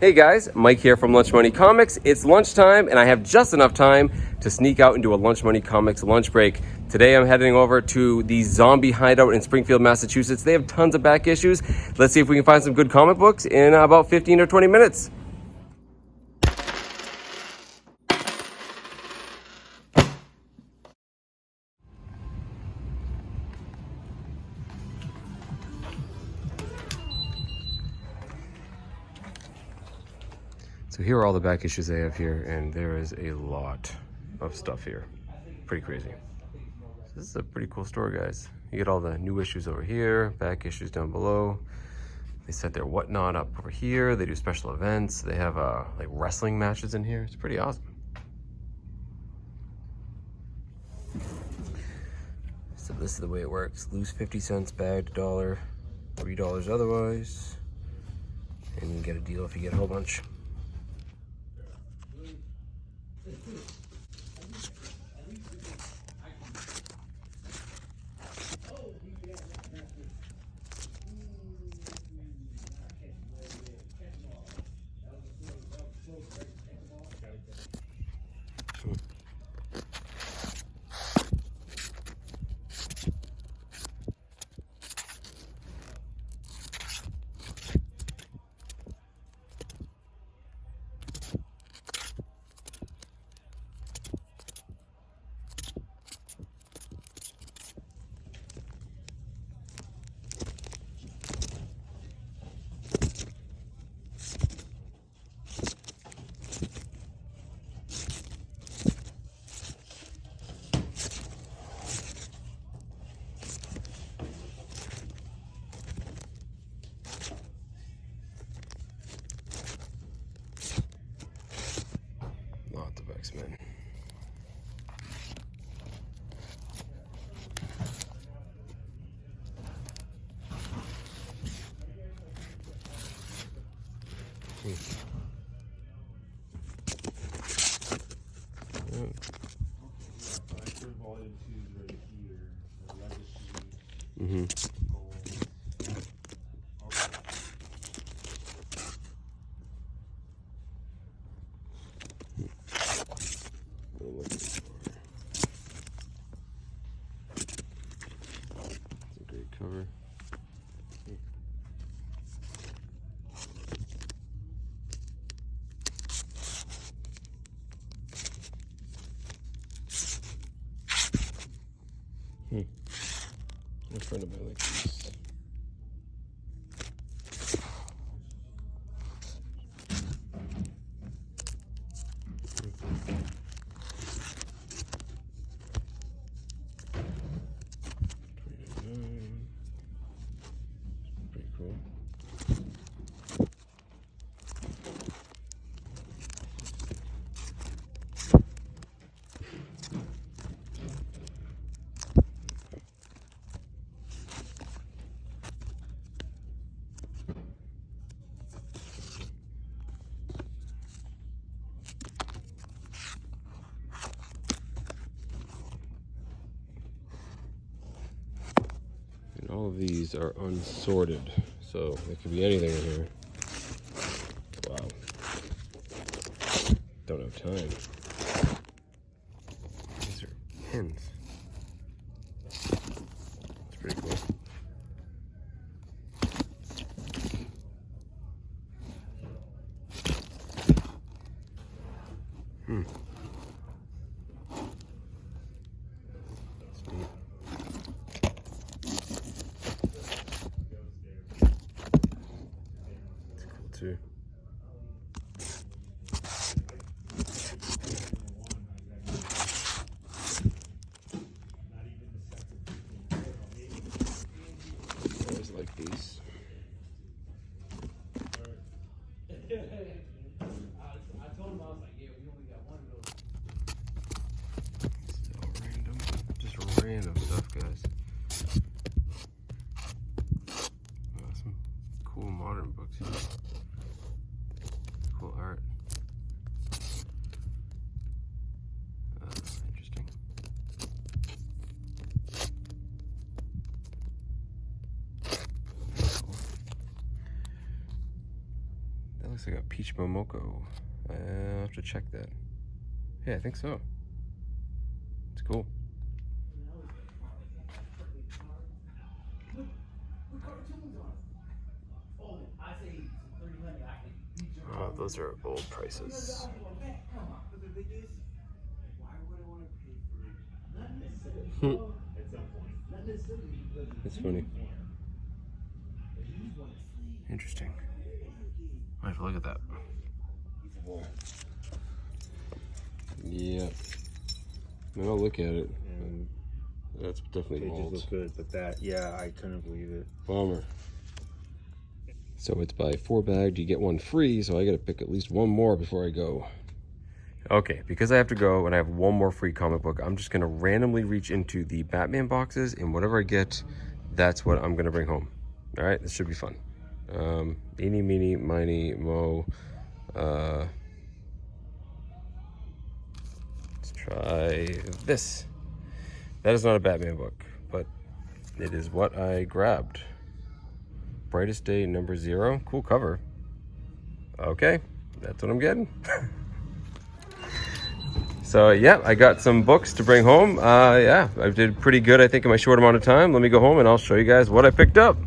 Hey guys, Mike here from Lunch Money Comics. It's lunchtime and I have just enough time to sneak out and do a Lunch Money Comics lunch break. Today I'm heading over to the Zombie Hideout in Springfield, Massachusetts. They have tons of back issues. Let's see if we can find some good comic books in about 15 or 20 minutes. So here are all the back issues they have here, and there is a lot of stuff here. Pretty crazy. This is a pretty cool store, guys. You get all the new issues over here, back issues down below. They set their whatnot up over here. They do special events. They have like wrestling matches in here. It's pretty awesome. So this is the way it works. Lose 50 cents, bagged $1, $3 otherwise. And you can get a deal if you get a whole bunch. Lots of X-Men. Mm-hmm. Great cover. In front of it like this. Pretty cool. And all of these are unsorted, so there could be anything in here. Wow. Don't have time. These are pins. That's pretty cool. That's neat. That's cool too. I always like these. I told him, I was like, yeah, we only got one of those. It's all random. Just random stuff, guys. Some cool modern books here. Cool art. Interesting. That looks Looks like a peach momoko. I'll have to check that. Yeah, I think so. It's cool. Oh, those are old prices. That's funny. Interesting. I have to look at that. Yeah. I mean, I'll look at it. And that's definitely old. It just look good, but that, yeah, I couldn't believe it. Bummer. So it's by 4 bagged, you get 1 free, so I gotta pick at least 1 more before I go. Okay, because I have to go and I have 1 more free comic book, I'm just gonna randomly reach into the Batman boxes, and whatever I get, that's what I'm gonna bring home. All right, this should be fun. Eeny, meeny, miny, mo. Let's try this. That is not a Batman book, but it is what I grabbed. Brightest Day number 0. Cool cover. Okay, that's what I'm getting. So yeah, I got some books to bring home. Yeah, I did pretty good, I think, in my short amount of time. Let me go home and I'll show you guys what I picked up.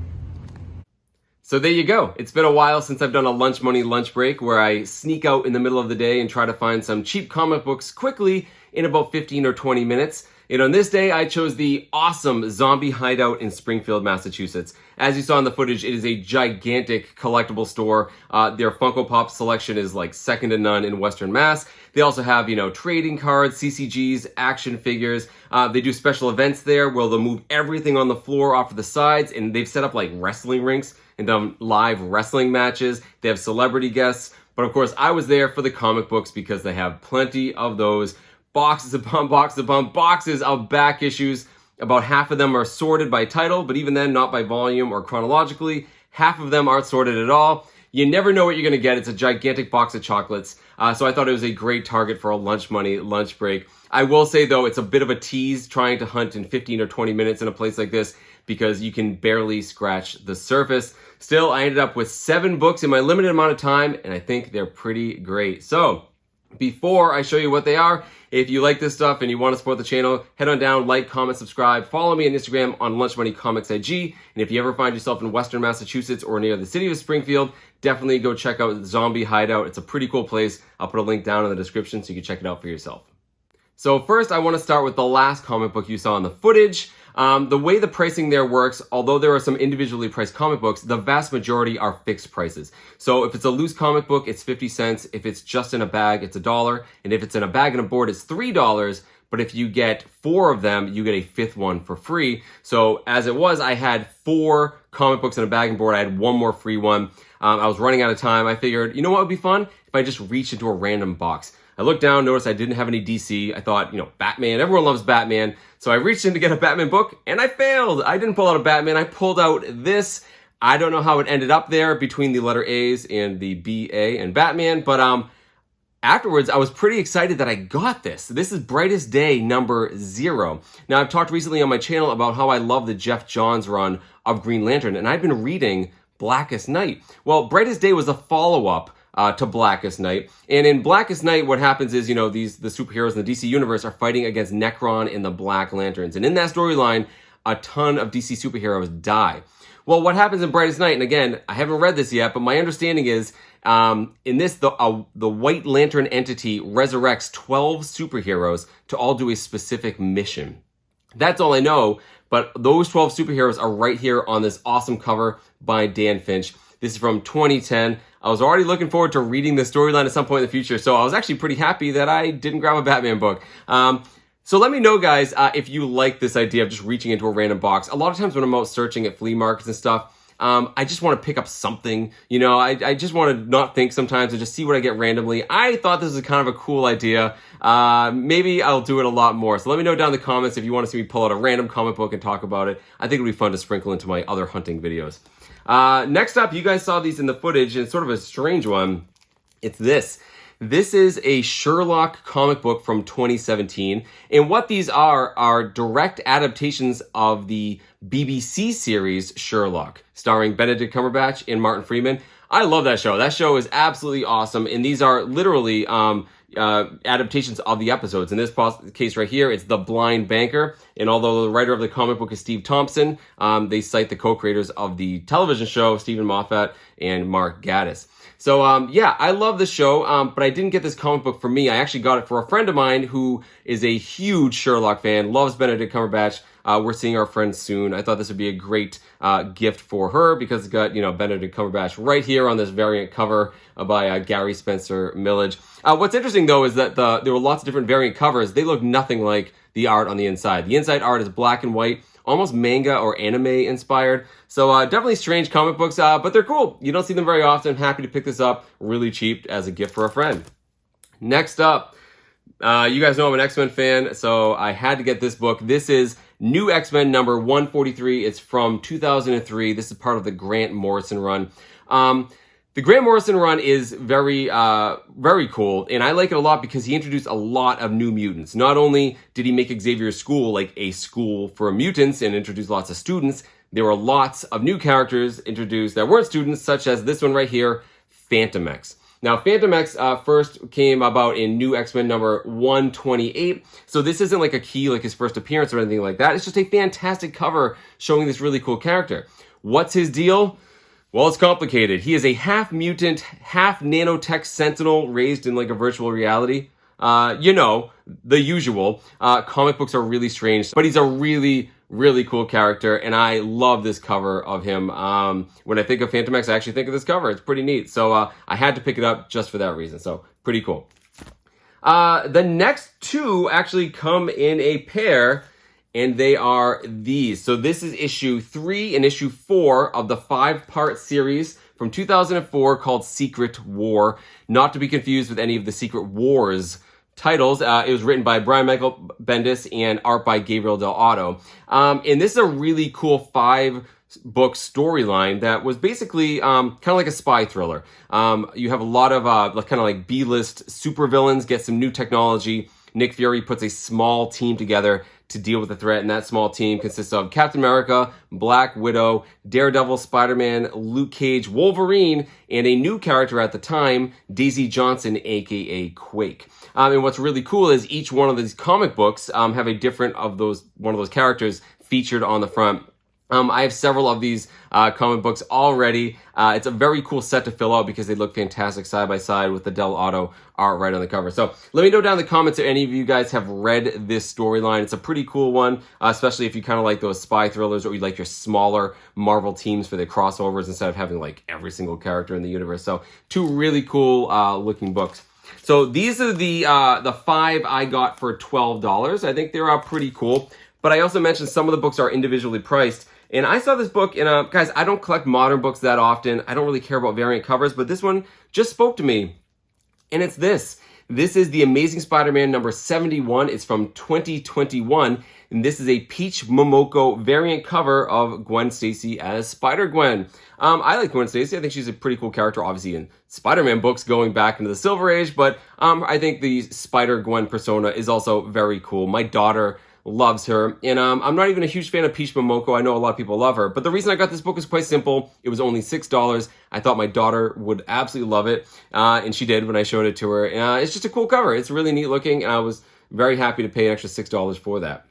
So there you go. It's been a while since I've done a lunch money lunch break where I sneak out in the middle of the day and try to find some cheap comic books quickly in about 15 or 20 minutes. And on this day, I chose the awesome Zombie Hideout in Springfield, Massachusetts. As you saw in the footage, it is a gigantic collectible store. Their Funko Pop selection is like second to none in Western Mass. They also have, you know, trading cards, CCGs, action figures. They do special events there where they'll move everything on the floor off to the sides, and they've set up like wrestling rinks and done live wrestling matches. They have celebrity guests. But of course, I was there for the comic books because they have plenty of those. Boxes upon boxes upon boxes of back issues. About half of them are sorted by title, but even then, not by volume or chronologically. Half of them aren't sorted at all. You never know what you're gonna get. It's a gigantic box of chocolates. So I thought it was a great target for a lunch money lunch break. I will say though, it's a bit of a tease trying to hunt in 15 or 20 minutes in a place like this because you can barely scratch the surface. Still, I ended up with 7 books in my limited amount of time, and I think they're pretty great. So, before I show you what they are, if you like this stuff and you want to support the channel, head on down, like, comment, subscribe, follow me on Instagram on Lunch Money Comics IG. And if you ever find yourself in Western Massachusetts or near the city of Springfield, definitely go check out Zombie Hideout. It's a pretty cool place. I'll put a link down in the description so you can check it out for yourself. So first, I want to start with the last comic book you saw in the footage. The way the pricing there works, although there are some individually priced comic books, the vast majority are fixed prices. So if it's a loose comic book, it's 50 cents. If it's just in a bag, it's $1. And if it's in a bag and a board, it's $3. But if you get 4 of them, you get a 5th one for free. So as it was, I had 4 comic books in a bag and board. I had 1 more free one. I was running out of time. I figured, you know what would be fun? If I just reached into a random box. I looked down, noticed I didn't have any DC. I thought, you know, Batman, everyone loves Batman. So I reached in to get a Batman book and I failed. I didn't pull out a Batman. I pulled out this. I don't know how it ended up there between the letter A's and the B-A and Batman, but afterwards, I was pretty excited that I got this. This is Brightest Day number 0. Now, I've talked recently on my channel about how I love the Jeff Johns run of Green Lantern, and I've been reading Blackest Night. Well, Brightest Day was a follow-up to Blackest Night. And in Blackest Night, what happens is, you know, the superheroes in the DC universe are fighting against Necron and the Black Lanterns. And in that storyline, a ton of DC superheroes die. Well, what happens in Brightest Night, and again, I haven't read this yet, but my understanding is, in this, the White Lantern entity resurrects 12 superheroes to all do a specific mission. That's all I know, but those 12 superheroes are right here on this awesome cover by Dan Finch. This is from 2010. I was already looking forward to reading the storyline at some point in the future, so I was actually pretty happy that I didn't grab a Batman book. So let me know, guys, if you like this idea of just reaching into a random box. A lot of times when I'm out searching at flea markets and stuff, I just want to pick up something. You know, I just want to not think sometimes and just see what I get randomly. I thought this was kind of a cool idea. Maybe I'll do it a lot more. So let me know down in the comments if you want to see me pull out a random comic book and talk about it. I think it'll be fun to sprinkle into my other hunting videos. Next up, you guys saw these in the footage, and it's sort of a strange one. It's this. This is a Sherlock comic book from 2017, and what these are direct adaptations of the BBC series Sherlock, starring Benedict Cumberbatch and Martin Freeman. I love that show. That show is absolutely awesome. And these are literally adaptations of the episodes. In this case right here, it's The Blind Banker. And although the writer of the comic book is Steve Thompson, they cite the co-creators of the television show, Stephen Moffat and Mark Gatiss. So, yeah, I love the show, but I didn't get this comic book for me. I actually got it for a friend of mine who is a huge Sherlock fan, loves Benedict Cumberbatch. We're seeing our friend soon. I thought this would be a great gift for her because it's got, Benedict Cumberbatch right here on this variant cover by Gary Spencer Millage. What's interesting, though, is that there were lots of different variant covers. They look nothing like the art on the inside. The inside art is black and white, almost manga or anime inspired. So definitely strange comic books, but they're cool. You don't see them very often. Happy to pick this up really cheap as a gift for a friend. Next up, you guys know I'm an X-Men fan, so I had to get this book. This is New X-Men number 143. It's from 2003. This is part of the Grant Morrison run. The Grant Morrison run is very, very cool, and I like it a lot because he introduced a lot of new mutants. Not only did he make Xavier's school like a school for mutants and introduce lots of students, there were lots of new characters introduced that weren't students, such as this one right here, Phantom X. Now, Phantom X first came about in New X-Men number 128, so this isn't like a key, like his first appearance or anything like that. It's just a fantastic cover showing this really cool character. What's his deal? Well, it's complicated. He is a half mutant, half nanotech sentinel raised in like a virtual reality. The usual. Comic books are really strange, but he's a really, really cool character, and I love this cover of him. When I think of Phantom X, I actually think of this cover. It's pretty neat. So I had to pick it up just for that reason. So pretty cool. The next two actually come in a pair, and they are these. So this is issue 3 and issue 4 of the 5-part series from 2004 called Secret War. Not to be confused with any of the Secret Wars titles. It was written by Brian Michael Bendis and art by Gabriel Del Otto. And this is a really cool 5-book storyline that was basically kind of like a spy thriller. You have a lot of kind of like B-list supervillains get some new technology. Nick Fury puts a small team together to deal with the threat, and that small team consists of Captain America, Black Widow, Daredevil, Spider-Man, Luke Cage, Wolverine, and a new character at the time, Daisy Johnson, aka Quake. And what's really cool is each one of these comic books have a different one of those characters featured on the front. I have several of these comic books already. It's a very cool set to fill out because they look fantastic side by side with the Del Otto art right on the cover. So let me know down in the comments if any of you guys have read this storyline. It's a pretty cool one, especially if you kind of like those spy thrillers or you like your smaller Marvel teams for the crossovers instead of having like every single character in the universe. So 2 really cool looking books. So these are the 5 I got for $12. I think they're pretty cool. But I also mentioned some of the books are individually priced. And I saw this book in guys, I don't collect modern books that often. I don't really care about variant covers, but this one just spoke to me. And it's this. This is The Amazing Spider-Man number 71. It's from 2021. And this is a Peach Momoko variant cover of Gwen Stacy as Spider-Gwen. I like Gwen Stacy. I think she's a pretty cool character, obviously in Spider-Man books going back into the Silver Age. But I think the Spider-Gwen persona is also very cool. My daughter loves her, and I'm not even a huge fan of Peach Momoko. I know a lot of people love her, but the reason I got this book is quite simple. It was only $6. I thought my daughter would absolutely love it, and she did when I showed it to her. It's just a cool cover. It's really neat looking, and I was very happy to pay an extra $6 for that.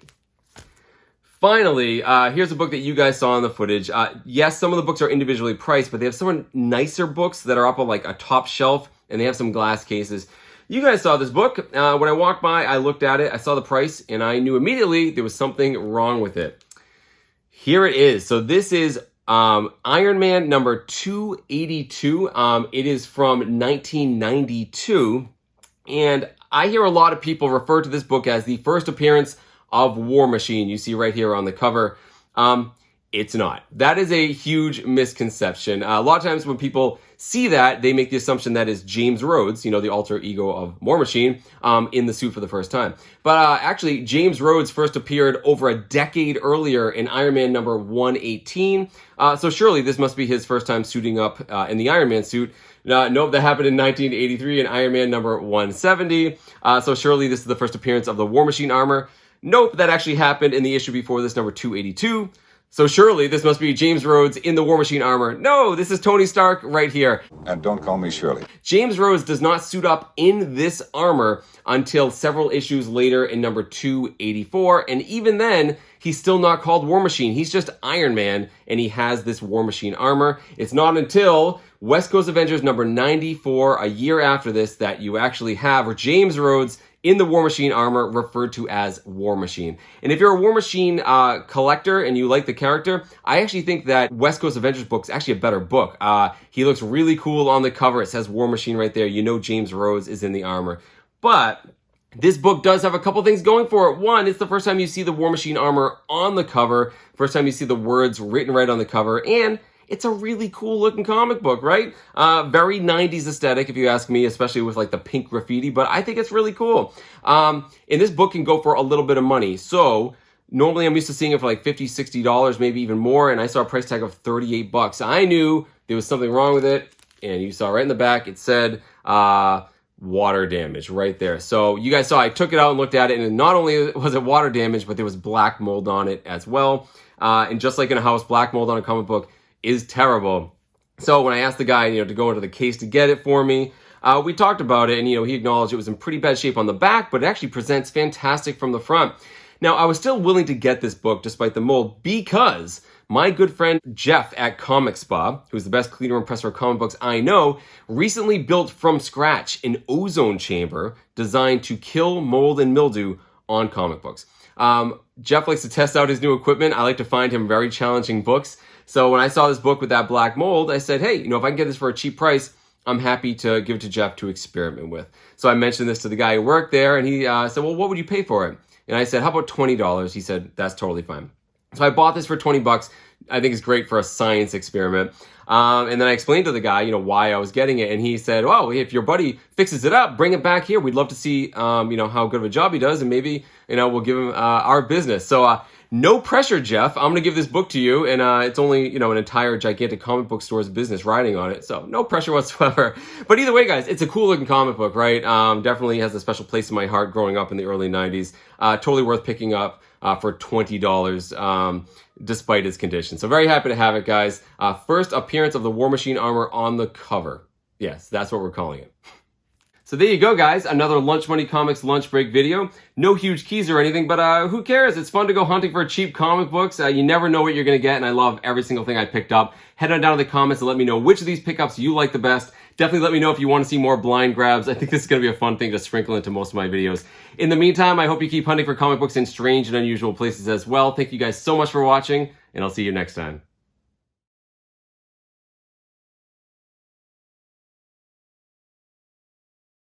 Finally, here's a book that you guys saw in the footage. Yes, some of the books are individually priced, but they have some nicer books that are up on like a top shelf, and they have some glass cases. You guys saw this book. When I walked by, I looked at it, I saw the price, and I knew immediately there was something wrong with it. Here it is. So this is Iron Man number 282. It is from 1992, and I hear a lot of people refer to this book as the first appearance of War Machine. You see right here on the cover. It's not. That is a huge misconception. A lot of times when people see that, they make the assumption that is James Rhodes, the alter ego of War Machine, in the suit for the first time. But actually, James Rhodes first appeared over a decade earlier in Iron Man number 118. So surely this must be his first time suiting up in the Iron Man suit. Nope, that happened in 1983 in Iron Man number 170. So surely this is the first appearance of the War Machine armor. Nope, that actually happened in the issue before this, number 282. So surely this must be James Rhodes in the War Machine armor. No, this is Tony Stark right here. And don't call me Shirley. James Rhodes does not suit up in this armor until several issues later in number 284. And even then, he's still not called War Machine. He's just Iron Man, and he has this War Machine armor. It's not until West Coast Avengers number 94, a year after this, that you actually have James Rhodes in the War Machine armor, referred to as War Machine. And if you're a War Machine collector and you like the character, I actually think that West Coast Avengers book is actually a better book. He looks really cool on the cover. It says War Machine right there. You know James Rhodes is in the armor. But this book does have a couple things going for it. One, it's the first time you see the War Machine armor on the cover. First time you see the words written right on the cover. And it's a really cool looking comic book, right? Very 90s aesthetic, if you ask me, especially with like the pink graffiti, but I think it's really cool. And this book can go for a little bit of money. So normally I'm used to seeing it for like $50, $60, maybe even more. And I saw a price tag of 38 bucks. I knew there was something wrong with it. And you saw right in the back, it said, water damage right there. So you guys saw I took it out and looked at it, and not only was it water damage, but there was black mold on it as well. And just like in a house, black mold on a comic book is terrible. So when I asked the guy, to go into the case to get it for me, we talked about it, and he acknowledged it was in pretty bad shape on the back, but it actually presents fantastic from the front. Now, I was still willing to get this book despite the mold because my good friend Jeff at Comic Spa, who's the best cleaner and presser of comic books I know, recently built from scratch an ozone chamber designed to kill mold and mildew on comic books. Jeff likes to test out his new equipment. I like to find him very challenging books. So when I saw this book with that black mold, I said, hey, if I can get this for a cheap price, I'm happy to give it to Jeff to experiment with. So I mentioned this to the guy who worked there, and he said, well, what would you pay for it? And I said, how about $20? He said, that's totally fine. So I bought this for 20 bucks. I think it's great for a science experiment. And then I explained to the guy, why I was getting it. And he said, well, if your buddy fixes it up, bring it back here. We'd love to see, how good of a job he does. And maybe, we'll give him our business. So no pressure, Jeff. I'm going to give this book to you. And it's only, an entire gigantic comic book store's business riding on it. So no pressure whatsoever. But either way, guys, it's a cool looking comic book, right? Definitely has a special place in my heart growing up in the early 90s. Totally worth picking up for $20 despite its condition. So very happy to have it, guys. First appearance of the War Machine armor on the cover. Yes, that's what we're calling it. So there you go, guys. Another Lunch Money Comics lunch break video. No huge keys or anything, but who cares? It's fun to go hunting for cheap comic books. You never know what you're going to get, and I love every single thing I picked up. Head on down to the comments and let me know which of these pickups you like the best. Definitely let me know if you want to see more blind grabs. I think this is going to be a fun thing to sprinkle into most of my videos. In the meantime, I hope you keep hunting for comic books in strange and unusual places as well. Thank you guys so much for watching, and I'll see you next time.